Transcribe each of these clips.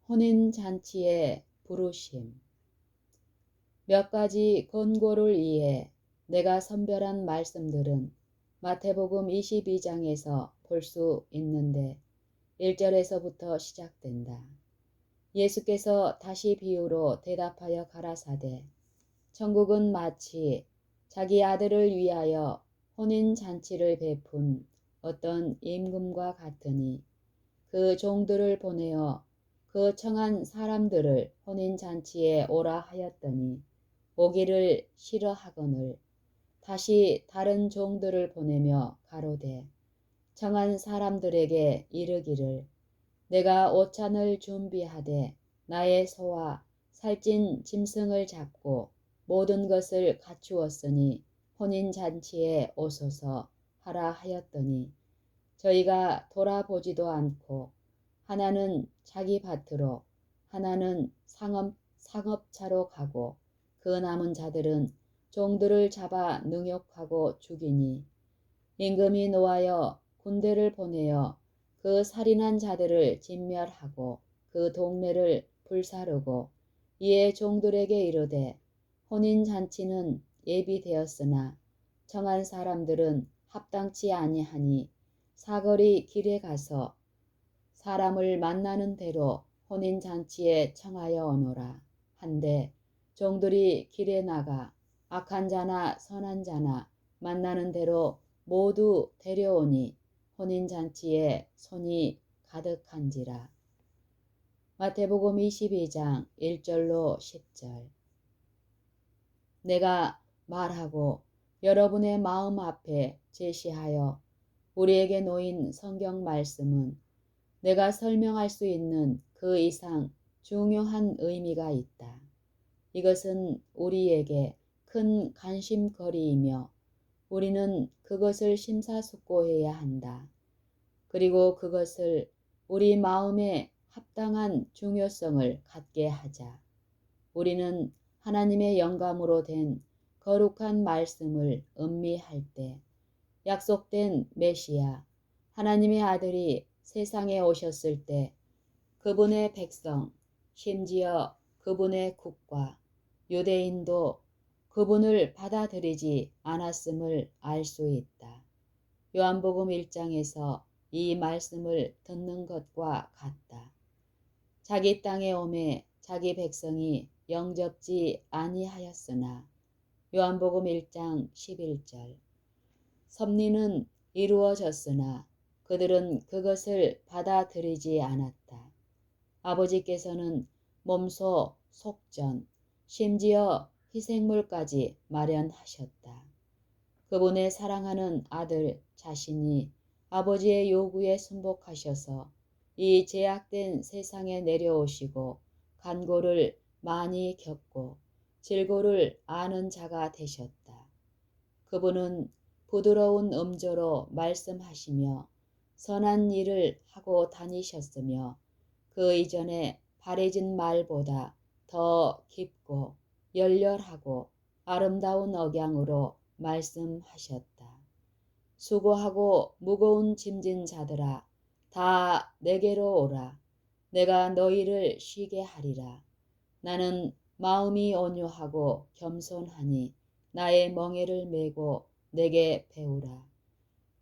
혼인잔치의 부르심. 몇 가지 권고를 위해 내가 선별한 말씀들은 마태복음 22장에서 볼 수 있는데 1절에서부터 시작된다. 예수께서 다시 비유로 대답하여 가라사대 천국은 마치 자기 아들을 위하여 혼인잔치를 베푼 어떤 임금과 같으니 그 종들을 보내어 그 청한 사람들을 혼인잔치에 오라 하였더니 오기를 싫어하거늘 다시 다른 종들을 보내며 가로되 청한 사람들에게 이르기를 내가 오찬을 준비하되 나의 소와 살찐 짐승을 잡고 모든 것을 갖추었으니 혼인잔치에 오소서 하라 하였더니 저희가 돌아보지도 않고 하나는 자기 밭으로 하나는 상업차로 가고 그 남은 자들은 종들을 잡아 능욕하고 죽이니 임금이 노하여 군대를 보내어 그 살인한 자들을 진멸하고 그 동네를 불사르고 이에 종들에게 이르되 혼인잔치는 예비되었으나 청한 사람들은 합당치 아니하니 사거리 길에 가서 사람을 만나는 대로 혼인잔치에 청하여 오너라 한데 종들이 길에 나가 악한 자나 선한 자나 만나는 대로 모두 데려오니 혼인잔치에 손이 가득한지라. 마태복음 22장 1절로 10절. 내가 말하고 여러분의 마음 앞에 제시하여 우리에게 놓인 성경 말씀은 내가 설명할 수 있는 그 이상 중요한 의미가 있다. 이것은 우리에게 큰 관심거리이며 우리는 그것을 심사숙고해야 한다. 그리고 그것을 우리 마음에 합당한 중요성을 갖게 하자. 우리는 하나님의 영감으로 된 거룩한 말씀을 음미할 때 약속된 메시아, 하나님의 아들이 세상에 오셨을 때 그분의 백성, 심지어 그분의 국가, 유대인도 그분을 받아들이지 않았음을 알 수 있다. 요한복음 1장에서 이 말씀을 듣는 것과 같다. 자기 땅에 오매 자기 백성이 영접지 아니하였으나 요한복음 1장 11절. 섭리는 이루어졌으나 그들은 그것을 받아들이지 않았다. 아버지께서는 몸소 속전, 심지어 희생물까지 마련하셨다. 그분의 사랑하는 아들 자신이 아버지의 요구에 순복하셔서 이 제약된 세상에 내려오시고 간고를 많이 겪고 질고를 아는 자가 되셨다. 그분은 부드러운 음조로 말씀하시며 선한 일을 하고 다니셨으며 그 이전에 바래진 말보다 더 깊고 열렬하고 아름다운 억양으로 말씀하셨다. 수고하고 무거운 짐진 자들아 다 내게로 오라. 내가 너희를 쉬게 하리라. 나는 마음이 온유하고 겸손하니 나의 멍에를 메고 내게 배우라.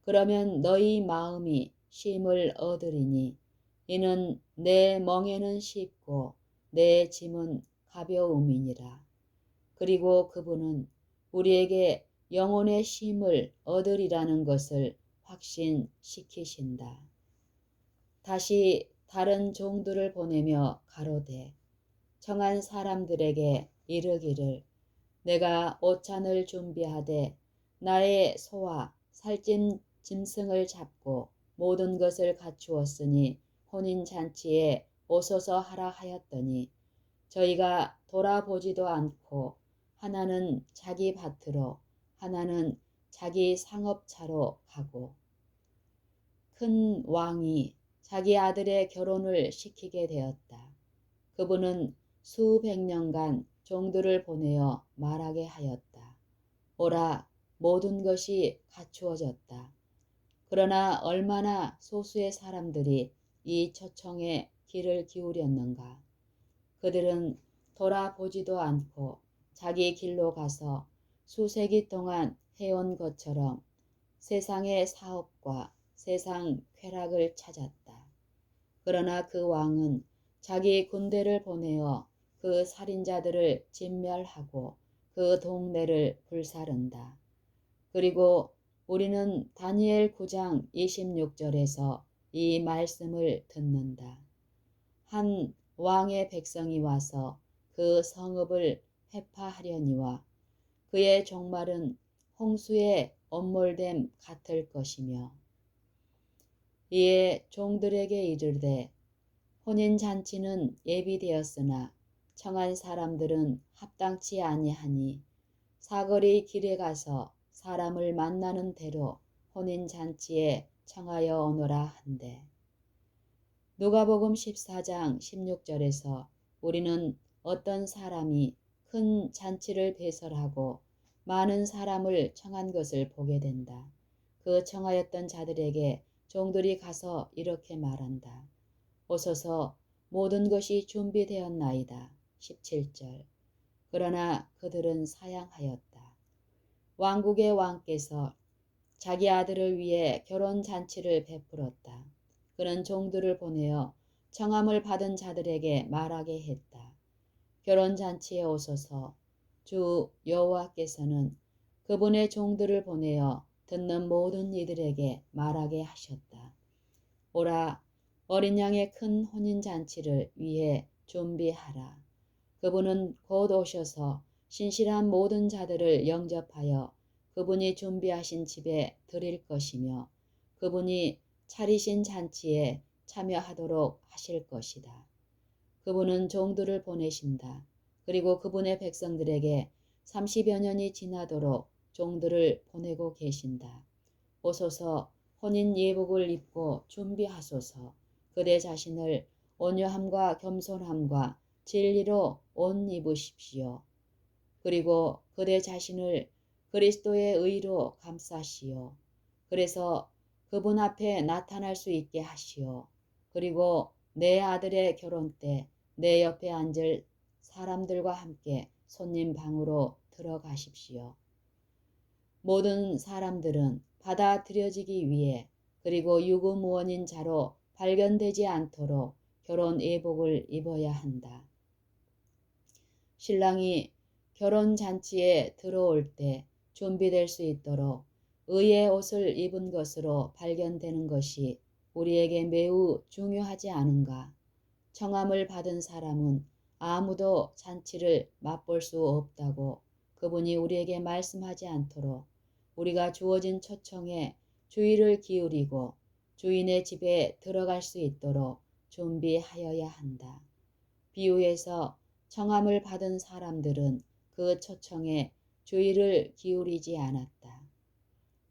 그러면 너희 마음이 쉼을 얻으리니 이는 내 멍에는 쉽고 내 짐은 가벼움이니라. 그리고 그분은 우리에게 영혼의 쉼을 얻으리라는 것을 확신시키신다. 다시 다른 종들을 보내며 가로되 청한 사람들에게 이르기를 내가 오찬을 준비하되 나의 소와 살찐 짐승을 잡고 모든 것을 갖추었으니 혼인잔치에 오소서 하라 하였더니 저희가 돌아보지도 않고 하나는 자기 밭으로 하나는 자기 상업차로 가고. 큰 왕이 자기 아들의 결혼을 시키게 되었다. 그분은 수백 년간 종들을 보내어 말하게 하였다. 오라, 모든 것이 갖추어졌다. 그러나 얼마나 소수의 사람들이 이 초청에 귀를 기울였는가? 그들은 돌아보지도 않고 자기 길로 가서 수세기 동안 해온 것처럼 세상의 사업과 세상 쾌락을 찾았다. 그러나 그 왕은 자기 군대를 보내어 그 살인자들을 진멸하고 그 동네를 불사른다. 그리고 우리는 다니엘 9장 26절에서 이 말씀을 듣는다. 한 왕의 백성이 와서 그 성읍을 회파하려니와 그의 종말은 홍수의 엄몰됨 같을 것이며, 이에 종들에게 이르되 혼인잔치는 예비되었으나 청한 사람들은 합당치 아니하니 사거리 길에 가서 사람을 만나는 대로 혼인잔치에 청하여 오너라 한대. 누가복음 14장 16절에서 우리는 어떤 사람이 큰 잔치를 배설하고 많은 사람을 청한 것을 보게 된다. 그 청하였던 자들에게 종들이 가서 이렇게 말한다. 오소서, 모든 것이 준비되었나이다. 17절. 그러나 그들은 사양하였다. 왕국의 왕께서 자기 아들을 위해 결혼잔치를 베풀었다. 그는 종들을 보내어 청함을 받은 자들에게 말하게 했다. 결혼잔치에 오소서. 주 여호와께서는 그분의 종들을 보내어 듣는 모든 이들에게 말하게 하셨다. 오라, 어린 양의 큰 혼인잔치를 위해 준비하라. 그분은 곧 오셔서 신실한 모든 자들을 영접하여 그분이 준비하신 집에 드릴 것이며 그분이 차리신 잔치에 참여하도록 하실 것이다. 그분은 종들을 보내신다. 그리고 그분의 백성들에게 30여 년이 지나도록 종들을 보내고 계신다. 오소서, 혼인 예복을 입고 준비하소서. 그대 자신을 온유함과 겸손함과 진리로 옷 입으십시오. 그리고 그대 자신을 그리스도의 의로 감싸시오. 그래서 그분 앞에 나타날 수 있게 하시오. 그리고 내 아들의 결혼 때 내 옆에 앉을 사람들과 함께 손님 방으로 들어가십시오. 모든 사람들은 받아들여지기 위해 그리고 유구무원인 자로 발견되지 않도록 결혼 예복을 입어야 한다. 신랑이 결혼잔치에 들어올 때 준비될 수 있도록 의의 옷을 입은 것으로 발견되는 것이 우리에게 매우 중요하지 않은가? 청함을 받은 사람은 아무도 잔치를 맛볼 수 없다고 그분이 우리에게 말씀하지 않도록 우리가 주어진 초청에 주의를 기울이고 주인의 집에 들어갈 수 있도록 준비하여야 한다. 비유에서 청함을 받은 사람들은 그 초청에 주의를 기울이지 않았다.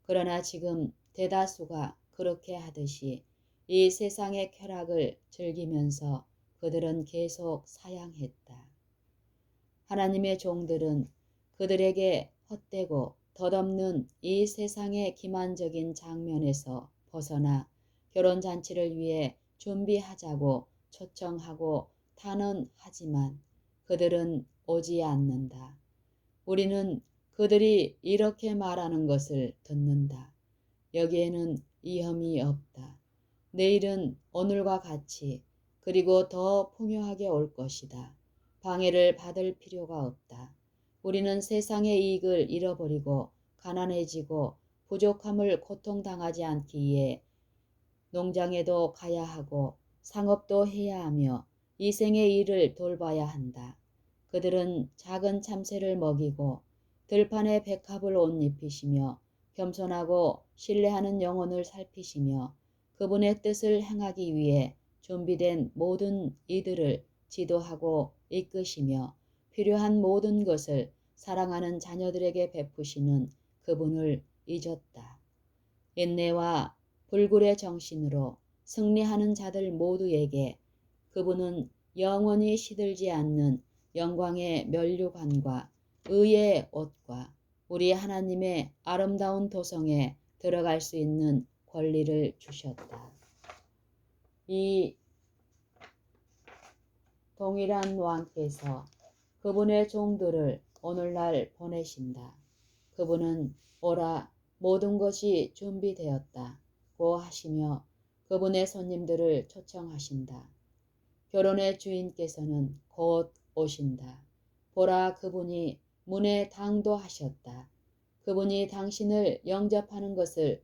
그러나 지금 대다수가 그렇게 하듯이 이 세상의 쾌락을 즐기면서 그들은 계속 사양했다. 하나님의 종들은 그들에게 헛되고 덧없는 이 세상의 기만적인 장면에서 벗어나 결혼잔치를 위해 준비하자고 초청하고 탄원하지만 그들은 오지 않는다. 우리는 그들이 이렇게 말하는 것을 듣는다. 여기에는 위험이 없다. 내일은 오늘과 같이 그리고 더 풍요하게 올 것이다. 방해를 받을 필요가 없다. 우리는 세상의 이익을 잃어버리고 가난해지고 부족함을 고통당하지 않기 위해 농장에도 가야 하고 상업도 해야 하며 이 생의 일을 돌봐야 한다. 그들은 작은 참새를 먹이고 들판에 백합을 옷 입히시며 겸손하고 신뢰하는 영혼을 살피시며 그분의 뜻을 행하기 위해 준비된 모든 이들을 지도하고 이끄시며 필요한 모든 것을 사랑하는 자녀들에게 베푸시는 그분을 잊었다. 인내와 불굴의 정신으로 승리하는 자들 모두에게 그분은 영원히 시들지 않는 영광의 면류관과 의의 옷과 우리 하나님의 아름다운 도성에 들어갈 수 있는 권리를 주셨다. 이 동일한 왕께서 그분의 종들을 오늘날 보내신다. 그분은 오라 모든 것이 준비되었다고 하시며 그분의 손님들을 초청하신다. 결혼의 주인께서는 곧 오신다. 보라 그분이 문에 당도하셨다. 그분이 당신을 영접하는 것을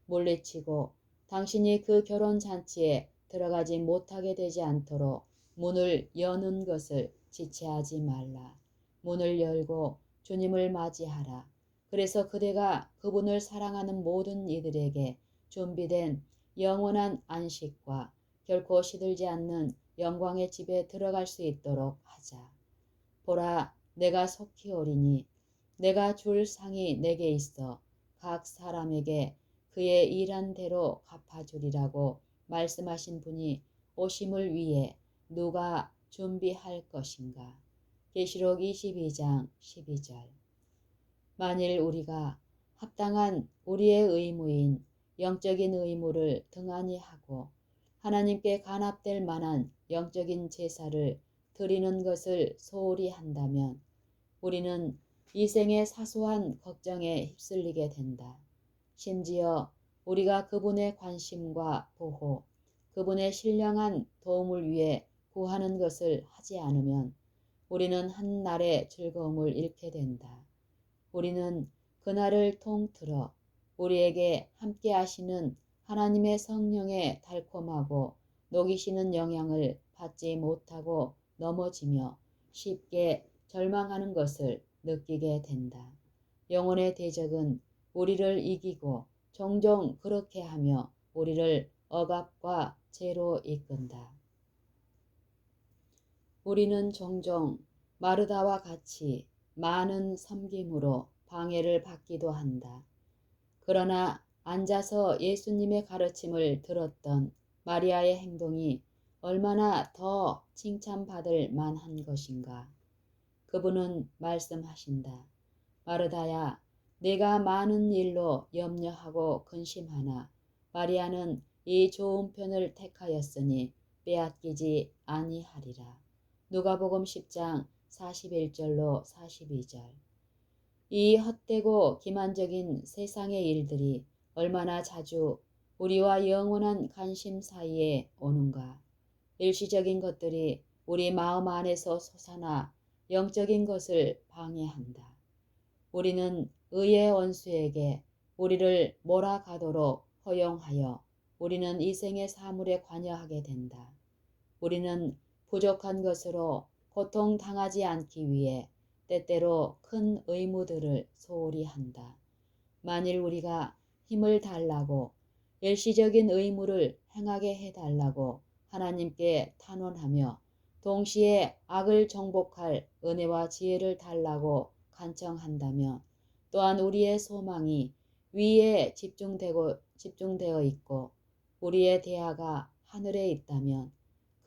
물리치고 당신이 그 결혼 잔치에 들어가지 못하게 되지 않도록 문을 여는 것을 지체하지 말라. 문을 열고 주님을 맞이하라. 그래서 그대가 그분을 사랑하는 모든 이들에게 준비된 영원한 안식과 결코 시들지 않는 영광의 집에 들어갈 수 있도록 하자. 보라, 내가 속히 오리니 내가 줄 상이 내게 있어 각 사람에게 그의 일한 대로 갚아주리라고 말씀하신 분이 오심을 위해 누가 준비할 것인가. 계시록 22장 12절. 만일 우리가 합당한 우리의 의무인 영적인 의무를 등한히 하고 하나님께 간합될 만한 영적인 제사를 드리는 것을 소홀히 한다면 우리는 이 생의 사소한 걱정에 휩쓸리게 된다. 심지어 우리가 그분의 관심과 보호, 그분의 신령한 도움을 위해 구하는 것을 하지 않으면 우리는 한 날의 즐거움을 잃게 된다. 우리는 그날을 통틀어 우리에게 함께 하시는 하나님의 성령의 달콤하고 녹이시는 영향을 받지 못하고 넘어지며 쉽게 절망하는 것을 느끼게 된다. 영혼의 대적은 우리를 이기고 종종 그렇게 하며 우리를 억압과 죄로 이끈다. 우리는 종종 마르다와 같이 많은 섬김으로 방해를 받기도 한다. 그러나 앉아서 예수님의 가르침을 들었던 마리아의 행동이 얼마나 더 칭찬받을 만한 것인가. 그분은 말씀하신다. 마르다야, 내가 많은 일로 염려하고 근심하나 마리아는 이 좋은 편을 택하였으니 빼앗기지 아니하리라. 누가복음 10장 41절로 42절. 이 헛되고 기만적인 세상의 일들이 얼마나 자주 우리와 영원한 관심 사이에 오는가. 일시적인 것들이 우리 마음 안에서 솟아나 영적인 것을 방해한다. 우리는 의의 원수에게 우리를 몰아가도록 허용하여 우리는 이 생의 사물에 관여하게 된다. 우리는 부족한 것으로 고통당하지 않기 위해 때때로 큰 의무들을 소홀히 한다. 만일 우리가 힘을 달라고 일시적인 의무를 행하게 해달라고 하나님께 탄원하며 동시에 악을 정복할 은혜와 지혜를 달라고 간청한다면 또한 우리의 소망이 위에 집중되어 있고 우리의 대화가 하늘에 있다면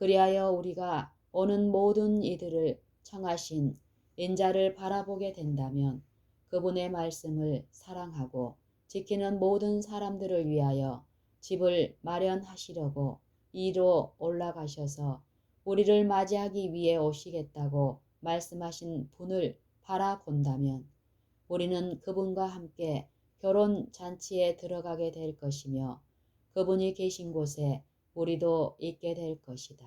그리하여 우리가 오는 모든 이들을 청하신 인자를 바라보게 된다면 그분의 말씀을 사랑하고 지키는 모든 사람들을 위하여 집을 마련하시려고 이로 올라가셔서 우리를 맞이하기 위해 오시겠다고 말씀하신 분을 바라본다면 우리는 그분과 함께 결혼 잔치에 들어가게 될 것이며 그분이 계신 곳에 우리도 있게 될 것이다.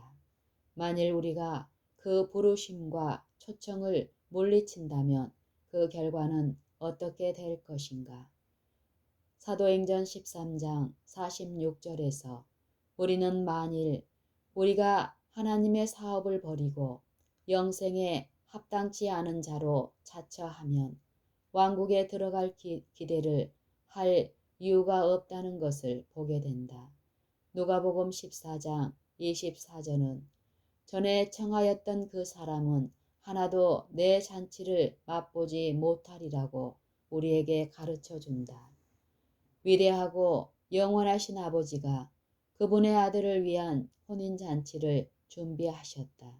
만일 우리가 그 부르심과 초청을 물리친다면 그 결과는 어떻게 될 것인가? 사도행전 13장 46절에서 우리는 만일 우리가 하나님의 사업을 버리고 영생에 합당치 않은 자로 자처하면 왕국에 들어갈 기대를 할 이유가 없다는 것을 보게 된다. 누가복음 14장 24절은 전에 청하였던 그 사람은 하나도 내 잔치를 맛보지 못하리라고 우리에게 가르쳐 준다. 위대하고 영원하신 아버지가 그분의 아들을 위한 혼인잔치를 준비하셨다.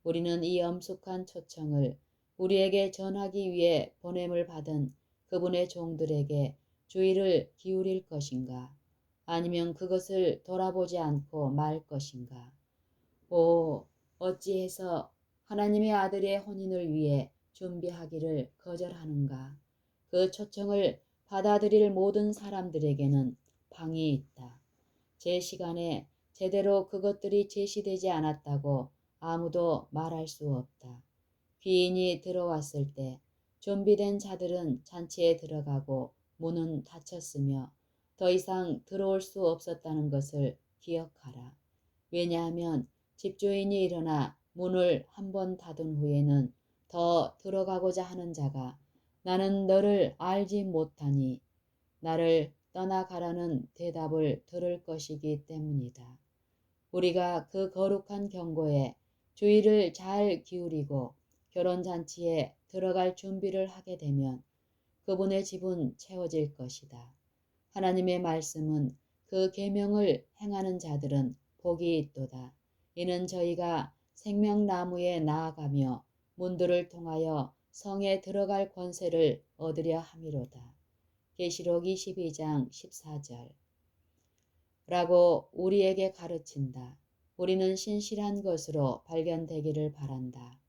우리는 이 엄숙한 초청을 우리에게 전하기 위해 보냄을 받은 그분의 종들에게 주의를 기울일 것인가? 아니면 그것을 돌아보지 않고 말 것인가? 오, 어찌해서 하나님의 아들의 혼인을 위해 준비하기를 거절하는가? 그 초청을 받아들일 모든 사람들에게는 방이 있다. 제 시간에 제대로 그것들이 제시되지 않았다고 아무도 말할 수 없다. 귀인이 들어왔을 때 준비된 자들은 잔치에 들어가고 문은 닫혔으며 더 이상 들어올 수 없었다는 것을 기억하라. 왜냐하면 집주인이 일어나 문을 한 번 닫은 후에는 더 들어가고자 하는 자가 나는 너를 알지 못하니 나를 떠나가라는 대답을 들을 것이기 때문이다. 우리가 그 거룩한 경고에 주의를 잘 기울이고 결혼잔치에 들어갈 준비를 하게 되면 그분의 집은 채워질 것이다. 하나님의 말씀은 그 계명을 행하는 자들은 복이 있도다. 이는 저희가 생명나무에 나아가며 문들을 통하여 성에 들어갈 권세를 얻으려 함이로다. 계시록 22장 14절 라고 우리에게 가르친다. 우리는 신실한 것으로 발견되기를 바란다.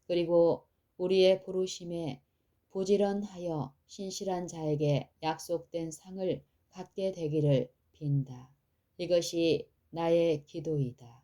그리고 우리의 부르심에 부지런하여 신실한 자에게 약속된 상을 갖게 되기를 빈다. 이것이 나의 기도이다.